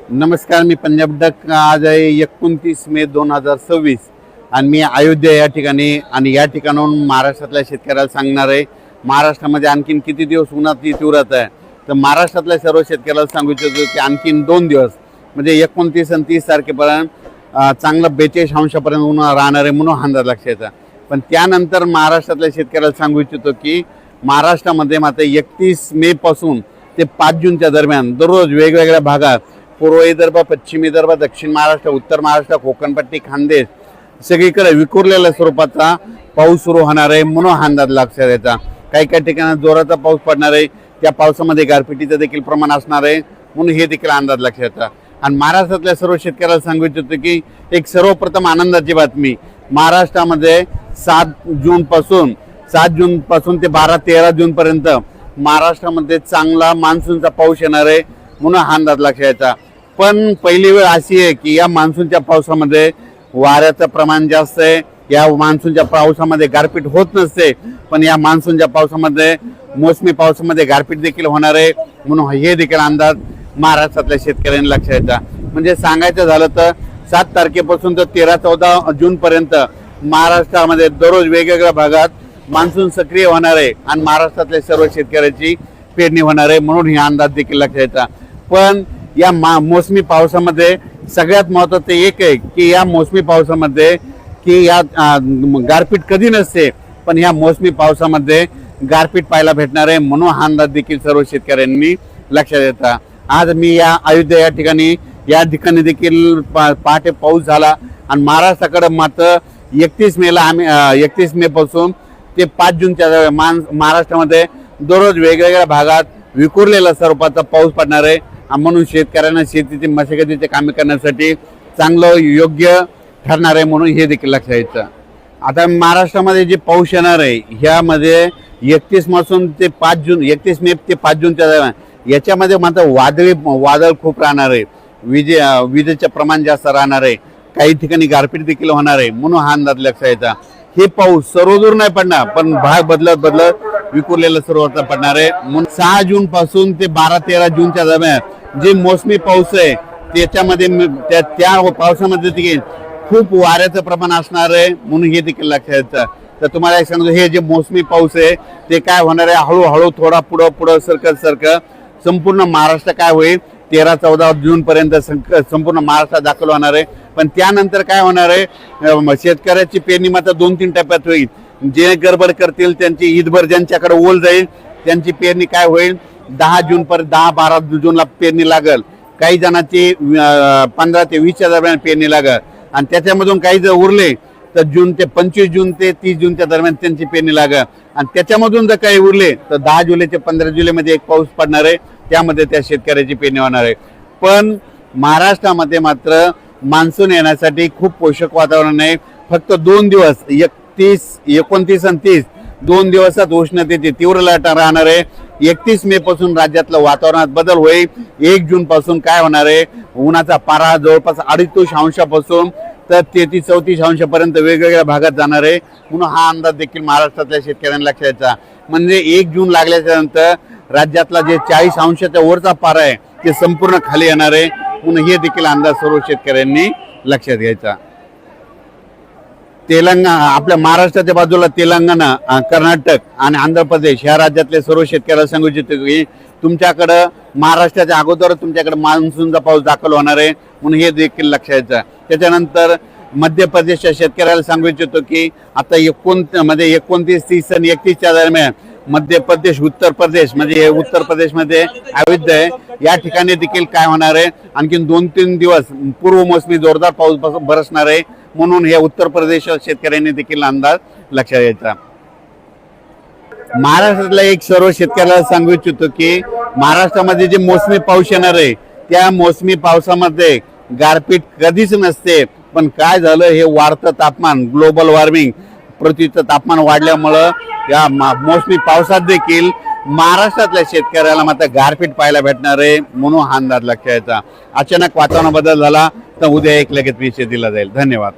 नमस्कार, मी पंजाब डक. आज आहे 29 मे 2026 आणि मी अयोध्या या ठिकाणी आणि या ठिकाणाहून महाराष्ट्रातल्या शेतकऱ्याला सांगणार आहे महाराष्ट्रामध्ये आणखीन किती दिवस उन्हाची तीव्रता आहे. तर महाराष्ट्रातल्या सर्व शेतकऱ्याला सांगू इच्छितो की आणखीन 2 दिवस म्हणजे 29 आणि 30 तारखेपर्यंत चांगलं 42 अंशापर्यंत उन्हाळा राहणार आहे म्हणून अंदाज लक्षात येतं. पण त्यानंतर महाराष्ट्रातल्या शेतकऱ्याला सांगू इच्छितो की महाराष्ट्रामध्ये मात्र 31 मे पासून ते 5 जूनच्या दरम्यान दररोज वेगवेगळ्या भागात पूर्व विदर्भ, पश्चिम विदर्भ, दक्षिण महाराष्ट्र, उत्तर महाराष्ट्र, कोकणपट्टी, खानदेश सगळीकडे विखुरलेल्या स्वरूपाचा पाऊस सुरू होणार आहे म्हणून अंदाज लक्षात येतात. काही काही ठिकाणी जोराचा पाऊस पडणार आहे, त्या पावसामध्ये गारपिटीचं देखील प्रमाण असणार आहे म्हणून हे देखील अंदाज लक्षात येतात. आणि महाराष्ट्रातल्या सर्व शेतकऱ्याला सांगू इच्छितो की एक सर्वप्रथम आनंदाची बातमी, महाराष्ट्रामध्ये 7 जून पासून ते 12-13 जूनपर्यंत महाराष्ट्रामध्ये चांगला मान्सूनचा पाऊस येणार आहे म्हणून अंदाज लक्षात येतात. पण पहिली वेळ अशी आहे की या मान्सूनच्या पावसामध्ये वाऱ्याचं प्रमाण जास्त आहे. या मान्सूनच्या पावसामध्ये गारपीट होत नसते, पण या मान्सूनच्या पावसामध्ये मोसमी पावसामध्ये गारपीट देखील होणार आहे म्हणून हे देखील अंदाज महाराष्ट्रातल्या शेतकऱ्यांनी लक्षात येतात. म्हणजे सांगायचं झालं तर 7 तारखेपासून तर 13-14 जूनपर्यंत महाराष्ट्रामध्ये दररोज वेगवेगळ्या भागात मान्सून सक्रिय होणार आहे आणि महाराष्ट्रातल्या सर्व शेतकऱ्याची पेरणी होणार आहे म्हणून हे अंदाज देखील लक्षात येतात. पण या मोसमी पावसामध्ये सगळ्यात महत्त्वाचं एक आहे की या मोसमी पावसामध्ये की या गारपीट कधी नसते, पण या मोसमी पावसामध्ये गारपीट पाहायला भेटणार आहे म्हणून हा अंदाज देखील सर्व शेतकऱ्यांनी लक्षात येतात. आज मी या अयोध्या या ठिकाणी देखील पहाटे पाऊस झाला आणि महाराष्ट्राकडे मात्र 31 मे पासून ते 5 जूनच्या महाराष्ट्रामध्ये दररोज वेगवेगळ्या भागात विखुरलेल्या स्वरूपाचा पाऊस पडणार आहे म्हणून शेतकऱ्यांना शेतीची मशागतीचे कामे करण्यासाठी चांगलं योग्य ठरणार आहे म्हणून हे देखील लक्षात यायचं. आता महाराष्ट्रामध्ये जे पाऊस येणार आहे ह्यामध्ये 31 मे ते 5 जूनच्या दरम्यान याच्यामध्ये मात्र वादळ खूप राहणार आहे, विजेचं प्रमाण जास्त राहणार आहे, काही ठिकाणी गारपीट देखील होणार आहे म्हणून हा अंदाज लक्षात यायचा. हे पाऊस सर्वदूर नाही पडणार, पण भाग बदलत विखुरलेलं सर्वत्र पडणार आहे म्हणून 6 जून पासून ते 12-13 जूनच्या दरम्यान जे मोसमी पाऊस आहे त्याच्यामध्ये त्या पावसामध्ये देखील खूप वाऱ्याचं प्रमाण असणार आहे म्हणून हे देखील लक्षात येतं. तर तुम्हाला एक सांगतो, हे जे मोसमी पाऊस आहे ते काय होणार आहे, हळूहळू थोडा पुढं सरकत संपूर्ण महाराष्ट्र काय होईल 13-14 जून पर्यंत संपूर्ण महाराष्ट्रात दाखल होणार आहे. पण त्यानंतर काय होणार आहे, शेतकऱ्याची पेरणी मात्र 2-3 टप्प्यात होईल. जे गडबड करतील त्यांची ईदभर ज्यांच्याकडे ओल जाईल त्यांची पेरणी काय होईल 10 जून पर्यंत 10-12 जूनला पेरणी लागल. काही जणांची 15 ते 20 दरम्यान पेरणी लागल आणि त्याच्यामधून काही जर उरले तर 25 जून ते 30 जूनच्या दरम्यान त्यांची पेरणी लागल आणि त्याच्यामधून जर काही उरले तर 10 जुलै ते 15 जुलैमध्ये एक पाऊस पडणार आहे, त्यामध्ये त्या शेतकऱ्याची पेरणी होणार आहे. पण महाराष्ट्रामध्ये मात्र मान्सून येण्यासाठी खूप पोषक वातावरण आहे. फक्त 2 दिवस 29 आणि 30 2 दिवसात उष्णतेची तीव्र लाट राहणार आहे. 31 मे पासून राज्यातलं वातावरणात बदल होईल. 1 जून पासून काय होणार आहे, उन्हाचा पारा जवळपास 2.5 अंशापासून तर 33-34 अंशापर्यंत वेगवेगळ्या भागात जाणार आहे म्हणून हा अंदाज देखील महाराष्ट्रातल्या शेतकऱ्यांना लक्षात यायचा. म्हणजे 1 जून लागल्याच्या नंतर राज्यातला जे 40 अंशाच्या वरचा पारा आहे ते संपूर्ण खाली येणार आहे म्हणून हे देखील अंदाज सर्व शेतकऱ्यांनी लक्षात घ्यायचा. आपल्या महाराष्ट्राच्या बाजूला तेलंगणा, कर्नाटक आणि आंध्र प्रदेश ह्या राज्यातले सर्व शेतकऱ्याला सांगू इच्छितो की तुमच्याकडं महाराष्ट्राच्या अगोदर तुमच्याकडे मान्सूनचा पाऊस दाखल होणार आहे म्हणून हे देखील लक्षात यायचं. त्याच्यानंतर मध्य प्रदेशच्या शेतकऱ्याला सांगू इच्छितो की आता 29, 30 आणि 31च्या दरम्यान मध्य प्रदेश, उत्तर प्रदेश म्हणजे उत्तर प्रदेशमध्ये अयोध्या आहे या ठिकाणी देखील काय होणार आहे, आणखीन 2-3 दिवस पूर्व मोसमी जोरदार पाऊस बरसणार आहे म्हणून हे उत्तर प्रदेश शेतकऱ्यांनी देखील अंदाज लक्षात यायचा. महाराष्ट्रातल्या एक सर्व शेतकऱ्याला सांगू इच्छितो की महाराष्ट्रामध्ये जे मोसमी पाऊस येणार आहे त्या मोसमी पावसामध्ये गारपीट कधीच नसते. पण काय झालं, हे वाढतं तापमान, ग्लोबल वॉर्मिंग, पृथ्वीचं तापमान वाढल्यामुळं या मोसमी पावसात देखील महाराष्ट्रातल्या शेतकऱ्याला मात्र गारपीट पाहायला भेटणार आहे म्हणून हा अंदाज लक्षात यायचा. अचानक वातावरण बदल झाला तर उद्या एक लगेच विषय दिला जाईल. धन्यवाद.